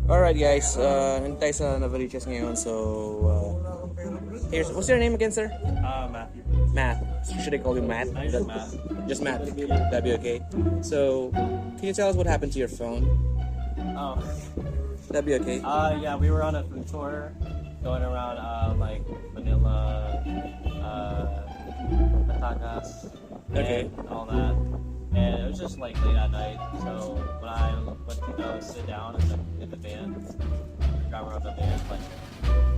Alright guys, nandito tayo sa Navaliches ngayon. So, here's, what's your name again, sir? Matthew. Matt. Should I call you Matt? Just Matt. Just Matt. That'd be okay. So, can you tell us what happened to your phone? Oh. That'd be okay. Yeah, we were on a food tour going around like Manila, Batangas, Okay. and all that. And it was just like late at night, so when I went to go sit down in the van, the driver of the van, like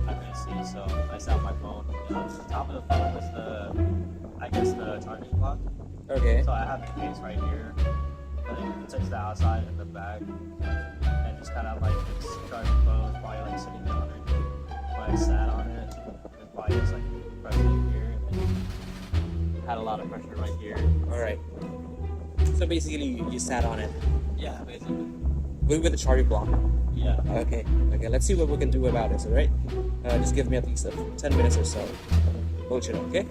I couldn't see, so I sat on my phone. And on the top of the phone was the charging block. Okay. So I have the case right here, and it takes the outside and the back, and just kind of like this charging phone was probably like sitting down there. When I sat on it, it probably just like pressing here, and had a lot of pressure right here. Alright. So basically, you sat on it. Yeah, basically. With the charging block. Yeah. Okay. Okay, let's see what we can do about this, alright? Just give me at least 10 minutes or so. We'll let you know, okay?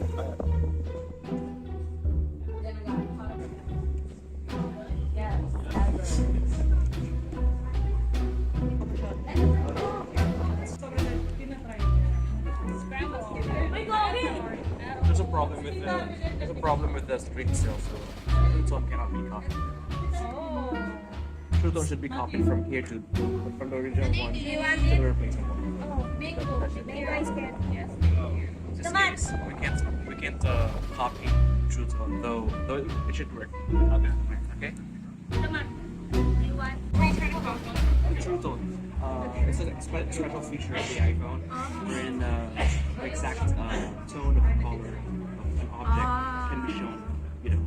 There's a problem with the screen still, so True Tone cannot be copied. True Tone should be copied from here to from the original one to the replacement one. Just case, we can't copy True Tone, though it should work. Okay. True Tone. It's a special feature of the iPhone wherein the exact tone of the color of an object can be shown, you know.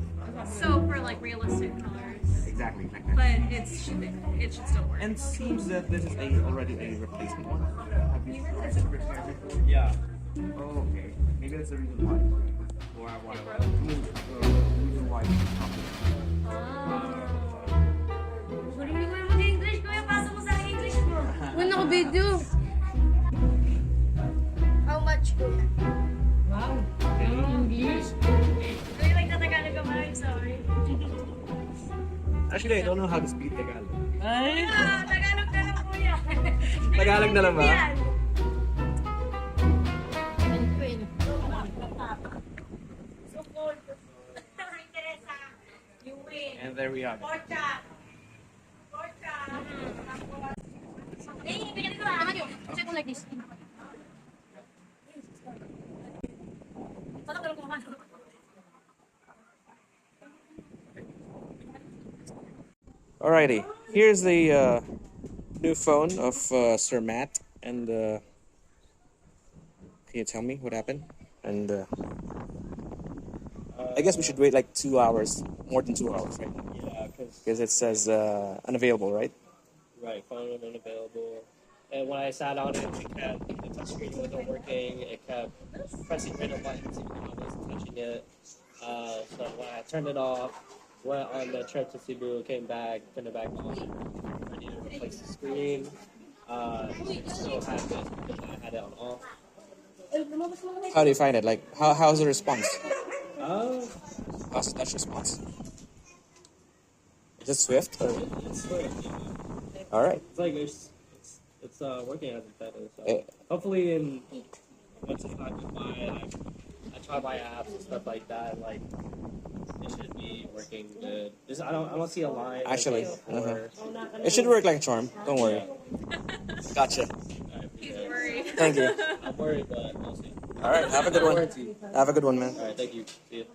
So for like realistic colors. Exactly. But it should still work. And it seems that this is already a replacement one. Have you tried to repair it before? Yeah. Oh, okay. Maybe that's the reason why. Why? The reason why it's Marinig mo yung mag-English ko yung pasok mo sa English mo. Wala ko video. How much ko? Wow. English. Ay, nagtatagalog ka ba? I'm sorry. Actually, I don't know how to speak Tagalog. Ay. Tagalog na lang po yan. Tagalog na lang ba? Yan. So cold. Teresa, you win. And there we are. Porcha. Eh, bigyan ko lang. Check mo like this. Tatalog ko naman. Alrighty, here's the new phone of Sir Matt, and can you tell me what happened? And I guess we should wait like 2 hours, more than 2 hours, right? Yeah, Because it says unavailable, right? right, phone was unavailable. And when I sat on it, the touchscreen wasn't working. It kept pressing random buttons even though I wasn't touching it. So when I turned it off, went on the trip to Cebu, came back, turned it back on. I needed to replace the screen. Still had it because I had it on off. How do you find it? Like, how's the response? How's the touch response? Is it swift? Or? It's swift. All right. It's like it's working as intended. So Eh. hopefully in once it's not goodbye, I try my apps and stuff like that. Like it should be working good. I don't see a line. Actually, or, it should work like a charm. Don't worry. Gotcha. He's worried. Thank you. I'm worried, but we'll see. All right. Have a good one. Warranty. Have a good one, man. All right, thank you. See you.